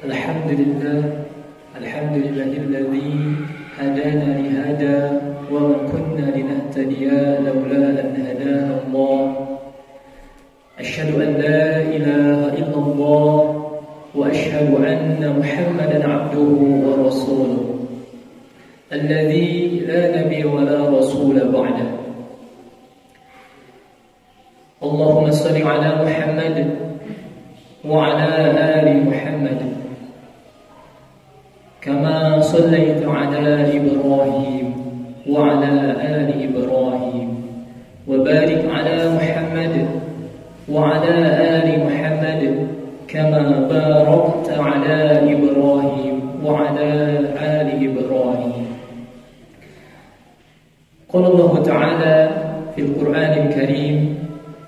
الحمد لله الذي هدانا لهذا وما كنا لنهتدي لولا أن هدانا الله أشهد أن لا إله إلا الله وأشهد أن محمدا عبده ورسوله الذي لا نبي ولا رسول بعده اللهم صل على محمد وعلى آل محمد كما صليت على إبراهيم وعلى آل إبراهيم وبارك على محمد وعلى آل محمد كما باركت على إبراهيم وعلى آل إبراهيم قال الله تعالى في القرآن الكريم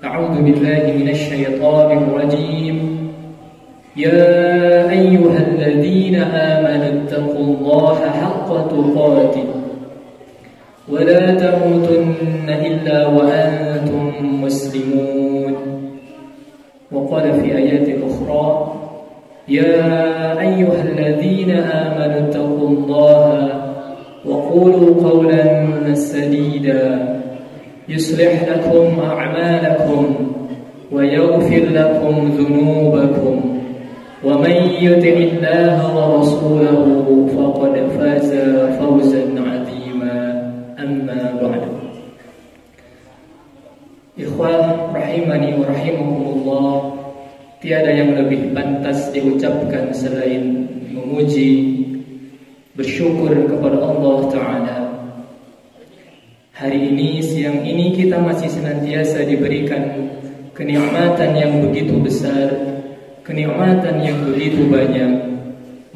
أعوذ بالله من الشيطان الرجيم يا أيها الذين آمنوا اتقوا الله حق تقاته ولا تموتن إلا وأنتم مسلمون وقال في آيات أخرى يا أيها الذين آمنوا اتقوا الله وقولوا قولا سديدا يصلح لكم أعمالكم ويغفر لكم ذنوبكم ومن يطع الله ورسوله فقد فاز فوزا عظيما أما بعد Ikhwah rahimani wa rahimakumullah, tiada yang lebih pantas diucapkan selain memuji, bersyukur kepada Allah Ta'ala. Hari ini, siang ini kita masih senantiasa diberikan kenikmatan yang begitu besar, kenikmatan yang begitu banyak.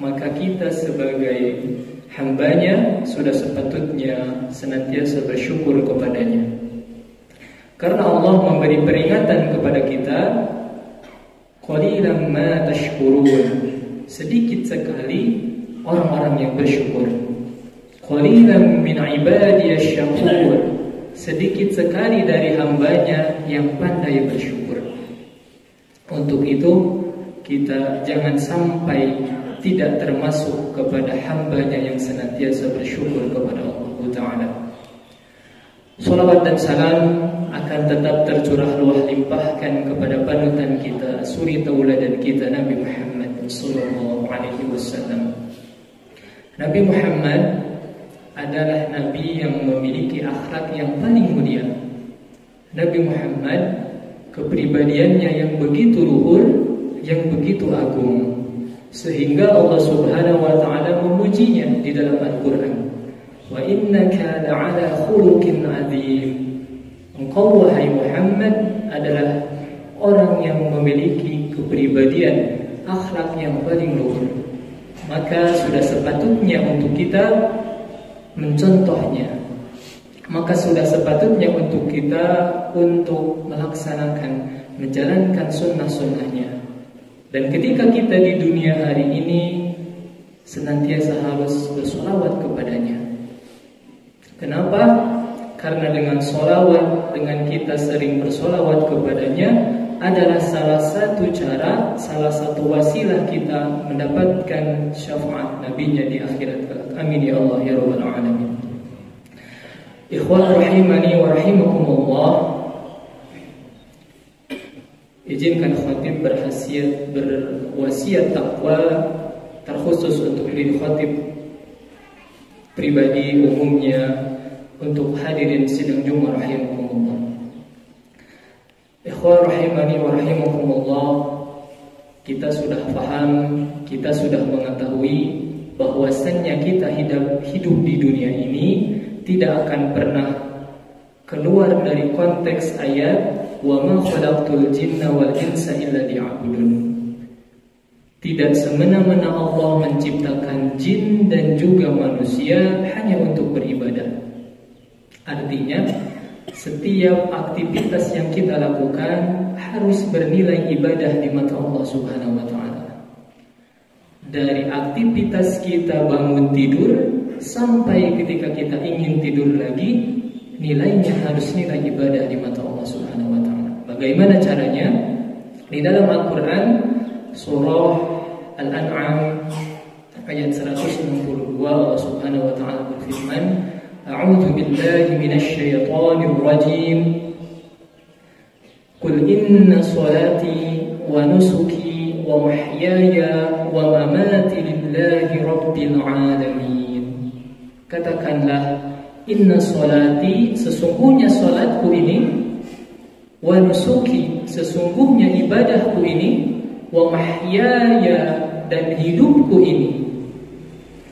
Maka kita sebagai hambanya sudah sepatutnya senantiasa bersyukur kepadanya. Karena Allah memberi peringatan kepada kita, qalilan ma tashkurun, sedikit sekali orang-orang yang bersyukur. Qalilan min ibadiyasy syakur, sedikit sekali dari hambanya yang pandai bersyukur. Untuk itu kita jangan sampai tidak termasuk kepada hambanya yang senantiasa bersyukur kepada Allah Ta'ala. Salawat dan salam akan tetap tercurah luah limpahkan kepada panutan kita, suri tauladan kita, Nabi Muhammad sallallahu alaihi wasallam. Nabi Muhammad adalah Nabi yang memiliki akhlak yang paling mulia. Nabi Muhammad kepribadiannya yang begitu luhur, yang begitu agung, sehingga Allah Subhanahu wa Ta'ala memujinya di dalam Al-Quran. Wa innaka la'ala khuluqin adzim. Engkau wahai Muhammad adalah orang yang memiliki kepribadian akhlak yang paling luhur. Maka sudah sepatutnya untuk kita mencontohnya. Maka sudah sepatutnya untuk kita untuk melaksanakan, menjalankan sunnah-sunnahnya. Dan ketika kita di dunia hari ini senantiasa harus bersolawat kepadanya. Kenapa? Karena dengan solawat, dengan kita sering bersolawat kepadanya adalah salah satu cara, salah satu wasilah kita mendapatkan syafaat Nabi-Nya di akhirat kelak. Amin ya Allah ya Rabbal Alamin. Ikhwan rahimani wa rahimakumullah, izinkan khatib berwasiat takwa terkhusus untuk diri khatib pribadi, umumnya untuk hadirin sidang Jumat rahimakumullah. Ikhwan rahimani wa rahimakumullah, kita sudah paham, kita sudah mengetahui bahwasannya kita hidup di dunia ini tidak akan pernah keluar dari konteks ayat wa ma khalaqtul jinna wal insa illa liya'budun. Tidak semena-mena Allah menciptakan jin dan juga manusia hanya untuk beribadah. Artinya, setiap aktivitas yang kita lakukan harus bernilai ibadah di mata Allah Subhanahu wa Ta'ala. Dari aktivitas kita bangun tidur sampai ketika kita ingin tidur lagi, nilainya harus nilai ibadah di mata Allah Subhanahu wa Ta'ala. Bagaimana caranya? Di dalam Al-Quran surah Al-An'am ayat 162 Allah Subhanahu wa taala berfirman, A'udzu billahi minasy syaithanir rajim. Qul inna salati wa nusuki wa mahyaya wa mamati lillahi rabbil alamin. Katakanlah, inna salati, sesungguhnya salatku ini, wa nusuki, sesungguhnya ibadahku ini, wa mahyaya, dan hidupku ini,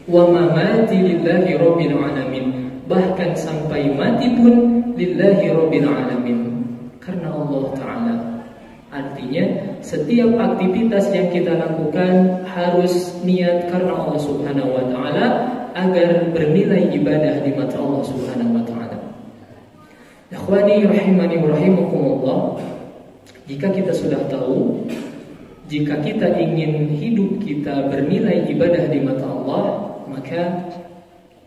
wa mamati lillahi rabbil alamin, bahkan sampai mati pun lillahi rabbil alamin, karena Allah Ta'ala. Artinya setiap aktivitas yang kita lakukan harus niat karena Allah Subhanahu wa Ta'ala, agar bernilai ibadah di mata Allah Subhanahu wa Ta'ala. Ikhwani rahimani wa rahimakumullah, jika kita sudah tahu, jika kita ingin hidup kita bernilai ibadah di mata Allah, maka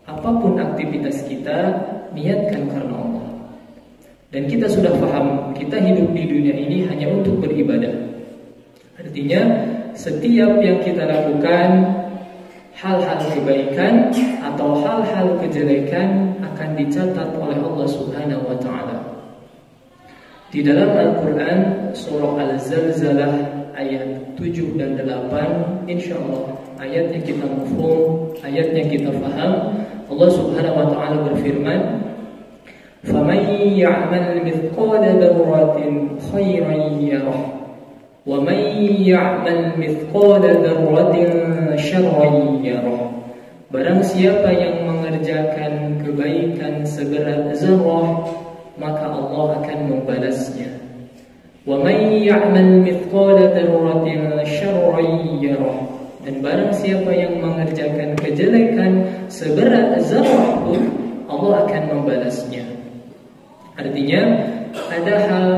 apapun aktivitas kita, niatkan karena Allah. Dan kita sudah paham, kita hidup di dunia ini hanya untuk beribadah. Artinya setiap yang kita lakukan, hal-hal kebaikan atau hal-hal kejelekan akan dicatat oleh Allah Subhanahu wa Ta'ala. Di dalam Al-Quran surah Al-Zalzalah ayat 7 dan 8, insyaallah ayat yang kita mafhum, ayat yang kita faham, Allah Subhanahu wa Ta'ala berfirman, فَمَنْ يَعْمَلْ مِثْقَالَ ذَرَّةٍ خَيْرًا يَرَهُ وَمَنْ يَعْمَلْ مِثْقَالَ ذَرَّةٍ شَرًّا يَرَهُ. Barang siapa yang mengerjakan kebaikan seberat zarrah, maka Allah akan membalasnya. وَمَنْ يَعْمَلْ مِثْقَالَ ذَرَّةٍ شَرًّا يَرَهُ. Dan barang siapa yang mengerjakan kejelekan seberat zarrah pun, Allah akan membalasnya. Artinya ada hal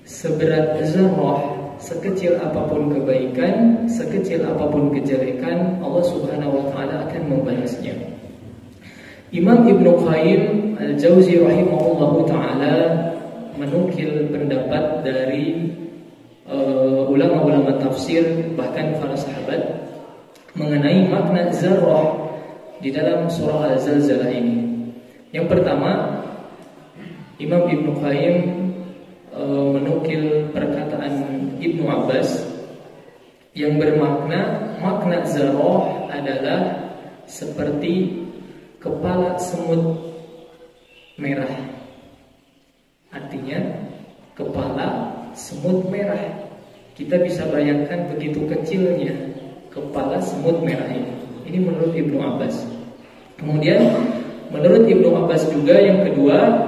seberat zarrah, sekecil apapun kebaikan, sekecil apapun kejelekan, Allah Subhanahu wa Ta'ala akan membalasnya. Imam Ibnu Qayyim Al-Jauzi rahimahullahu ta'ala menukil pendapat dari ulama-ulama tafsir, bahkan para sahabat, mengenai makna zarrah di dalam surah Al-Zalzalah ini. Yang pertama, Imam Ibnu Qayyim menukil perkataan Ibnu Abbas yang bermakna, makna zarrah adalah seperti kepala semut merah. Artinya kepala semut merah. Kita bisa bayangkan begitu kecilnya kepala semut merah ini. Ini menurut Ibnu Abbas. Kemudian menurut Ibnu Abbas juga yang kedua,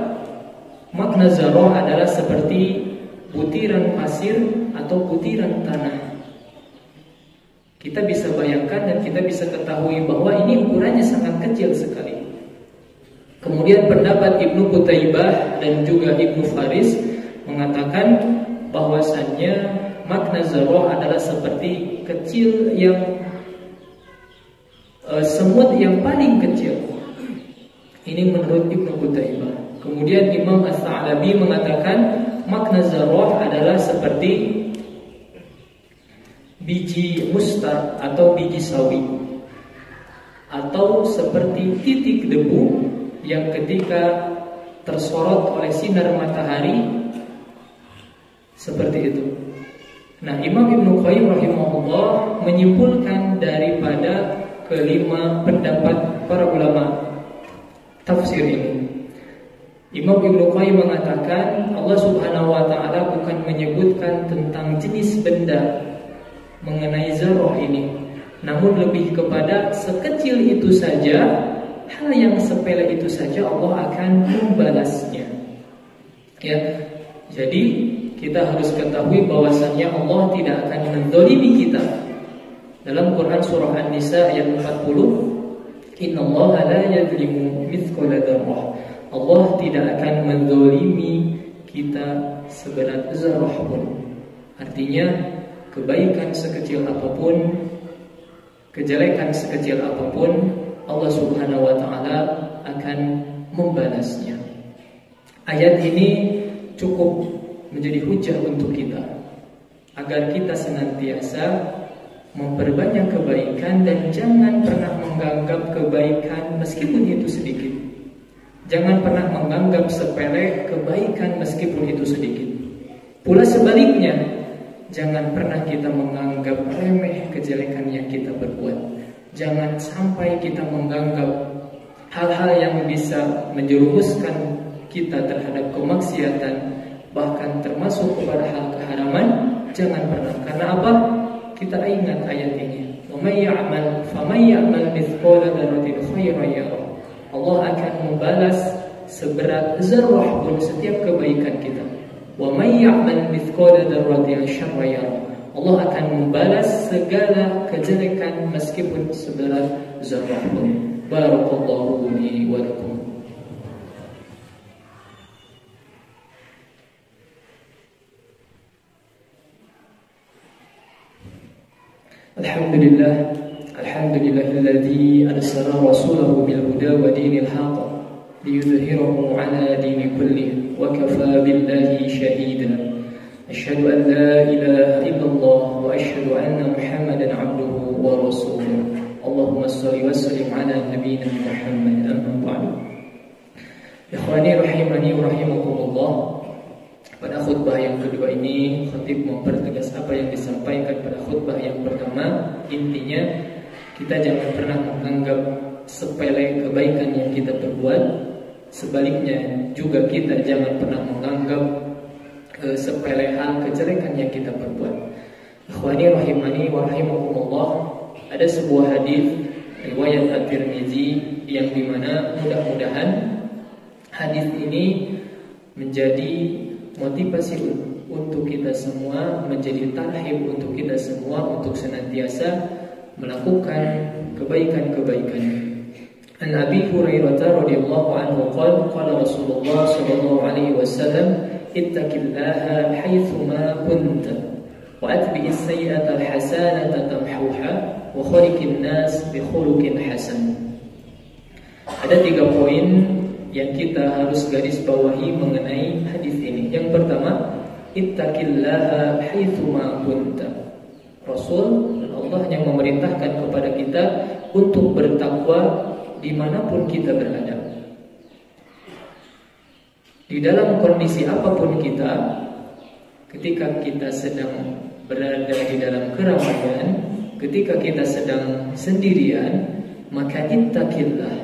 makna zarrah adalah seperti butiran pasir atau butiran tanah. Kita bisa bayangkan dan kita bisa ketahui bahwa ini ukurannya sangat kecil sekali. Kemudian pendapat Ibnu Qutaibah dan juga Ibnu Faris mengatakan bahwasannya makna zarrah adalah seperti kecil yang semut yang paling kecil. Ini menurut Ibnu Qutaibah. Kemudian Imam As-Sa'labi mengatakan makna zarrah adalah seperti biji mustar atau biji sawi, atau seperti titik debu yang ketika tersorot oleh sinar matahari, seperti itu. Nah, Imam Ibnu Qayyim rahimahullah menyimpulkan daripada kelima pendapat para ulama tafsir ini. Imam Ibnu Qayyim mengatakan Allah Subhanahu wa Ta'ala bukan menyebutkan tentang jenis benda mengenai zarrah ini, namun lebih kepada sekecil itu saja, hal yang sepele itu saja Allah akan membalasnya. Ya, jadi kita harus ketahui bahwasannya Allah tidak akan menzalimi kita. Dalam Quran surah An-Nisa ayat 40, Innallaha la yadzlimu mithqala dzarrah. Allah tidak akan menzalimi kita seberat zarrah pun. Artinya kebaikan sekecil apapun, kejelekan sekecil apapun, Allah Subhanahu wa Ta'ala akan membalasnya. Ayat ini cukup menjadi hujah untuk kita. agar kita senantiasa memperbanyak kebaikan dan jangan pernah menganggap kebaikan meskipun itu sedikit. Jangan pernah menganggap sepele kebaikan meskipun itu sedikit. Pula sebaliknya, jangan pernah kita menganggap remeh kejelekan yang kita berbuat. Jangan sampai kita menganggap hal-hal yang bisa menjerumuskan kita terhadap kemaksiatan, bahkan termasuk kepada hal keharaman. Jangan pernah. Karena apa? Kita ingat ayat ini. فَمَنْ يَعْمَلْ مِثْقَالَ ذَرَّةٍ خَيْرًا يَرَهُ. Allah akan membalas seberat zarrah pun setiap kebaikan kita. وَمَنْ يَعْمَلْ مِثْقَالَ ذَرَّةٍ شَرًّا يَرَهُ. Allah akan membalas segala kejelekan meskipun seberat zarrah pun. Barakallahu li wa lakum. Alhamdulillahilladzi arsala rasulahu bil huda wa dinil haqq liyudhhirahu 'ala dini kullih wa kafa billahi shahida. Asyhadu an la ilaha illallah wa asyhadu anna Muhammadan 'abduhu wa rasuluh. Allahumma shalli wa sallim 'ala nabiyyina Muhammad, amma ba'du. Ikhwani rahimani wa rahimakumullah. Pada khutbah yang kedua ini, khatib mempertegas apa yang disampaikan pada khutbah yang pertama. Intinya, kita jangan pernah menganggap sepele kebaikan yang kita perbuat. Sebaliknya juga kita jangan pernah menganggap sepele hal kejelekan yang kita perbuat. Ikhwani rahimani wa rahimakumullah. Ada sebuah hadis riwayat At-Tirmizi yang dimana mudah-mudahan hadis ini menjadi motivasi untuk kita semua, menjadi tarhib untuk kita semua untuk senantiasa melakukan kebaikan-kebaikan. An Abi Hurairah radhiyallahu anhu qala Rasulullah sallallahu alaihi wasallam, ittaqillaha haitsu ma kunta wa atbi'is sayyi'ata al-hasanata tamhuha wa khaliqin nas bi khuluqin hasan. Ada 3 poin yang kita harus garis bawahi mengenai hadis ini. Yang pertama, ittaqillaha haitsu ma kunta. Rasul dan Allah yang memerintahkan kepada kita untuk bertakwa dimanapun kita berada. Di dalam kondisi apapun kita, ketika kita sedang berada di dalam keramaian, ketika kita sedang sendirian, maka ittaqillah,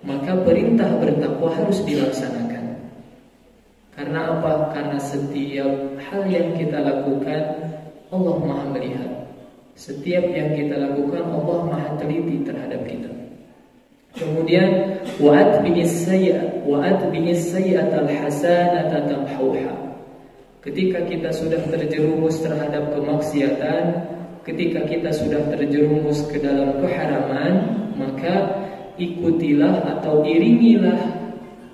maka perintah bertakwa harus dilaksanakan. Karena apa? Karena setiap hal yang kita lakukan Allah Maha melihat. Setiap yang kita lakukan Allah Maha teliti terhadap kita. Kemudian wa atbi'is sayyi'atal hasanata tamhuha. Ketika kita sudah terjerumus terhadap kemaksiatan, ketika kita sudah terjerumus ke dalam keharaman, maka ikutilah atau iringilah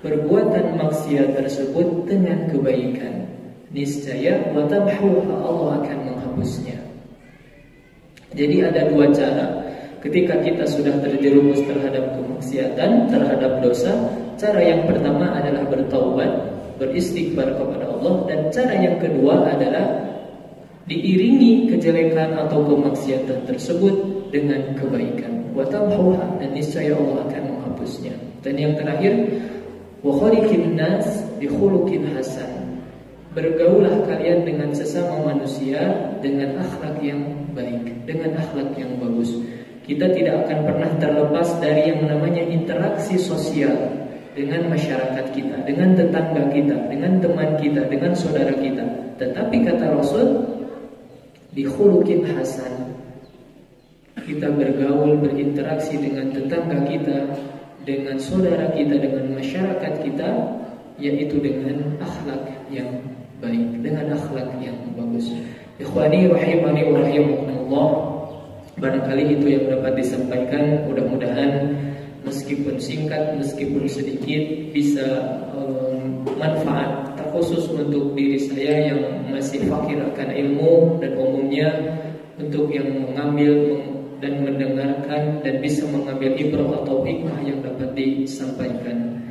perbuatan maksiat tersebut dengan kebaikan. Niscaya wa tamhuha, Allah akan menghapusnya. Jadi ada 2 cara. Ketika kita sudah terjerumus terhadap kemaksiatan, terhadap dosa, cara yang pertama adalah bertaubat, beristighfar kepada Allah, dan cara yang kedua adalah diiringi kejelekan atau kemaksiatan tersebut dengan kebaikan. Wa tamhuha, dan niscaya Allah akan menghapusnya. Dan yang terakhir, wa khaliqin nas bi khuluqin hasan. Bergaulah kalian dengan sesama manusia dengan akhlak yang baik, dengan akhlak yang bagus. Kita tidak akan pernah terlepas dari yang namanya interaksi sosial dengan masyarakat kita, dengan tetangga kita, dengan teman kita, dengan saudara kita. Tetapi kata Rasul, bi khuluqin hasan. Kita bergaul, berinteraksi dengan tetangga kita, dengan saudara kita, dengan masyarakat kita, yaitu dengan akhlak yang baik, dengan akhlak yang bagus. Ikhwani rahimani wa rahimakumullah. Barangkali itu yang dapat disampaikan. Mudah-mudahan meskipun singkat, meskipun sedikit, bisa manfaat terkhusus untuk diri saya yang masih fakir akan ilmu, dan umumnya untuk yang mengambil dan mendengarkan dan bisa mengambil ibrah atau hikmah yang dapat disampaikan.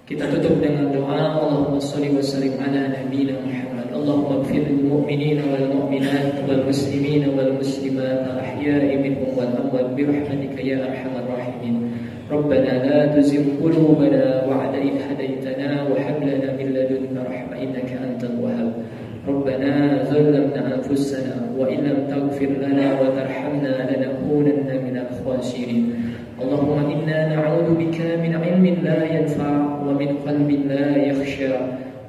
Kita tutup dengan doa. Allahumma sholli wa sallim ala nabiyyina Muhammad. Allahumma ighfir lil mu'minina wal mu'minat wal muslimina wal muslimat al ahya'i minhum wal amwat bi rahmatika ya arhamar rahimin. Rabbana la tuzigh qulubana ba'da idh hadaytana wa hab lana min ladunka rahmah innaka antal wahhab. Rabbana zalamna anfusana wa in lam taghfir lana wa tarhamna lanakunanna minal khasirin. Allahumma inna na'udzu bika min 'ilmin la yanfa' wa min qalbin la yakhsha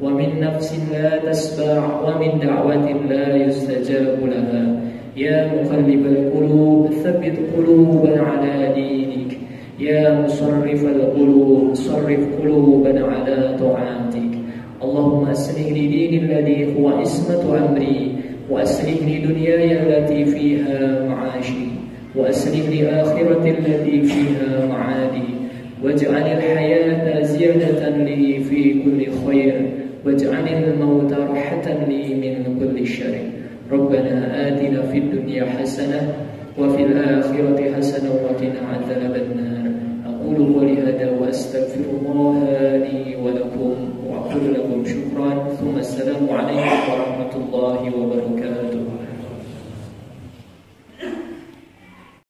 wa min nafsin la tasba' wa min da'watin la yustajabu laha. Ya muqallibal qulub tsabbit qulubana 'ala dinik. Ya musarrifal qulub sarrif qulubana 'ala ta'atik. Allahumma aslih li dini alladhi huwa ismatu amri wa aslih li dunyaya allati fiha ma'ashi wa aslih li akhirati allati fiha ma'adi waj'al al-hayata ziyadatan li fi kulli khair waj'al al-mauta rahatan li min kulli syarr. Rabbana atina fid dunya hasanah wa fil akhirati hasanah wa qina adzaban nar. Aqulu qawli hadha wa astaghfirullaha li wa lakum wa aqulu lakum syukran. Thumma assalamu alaikum warahmatullahi wabarakatuh.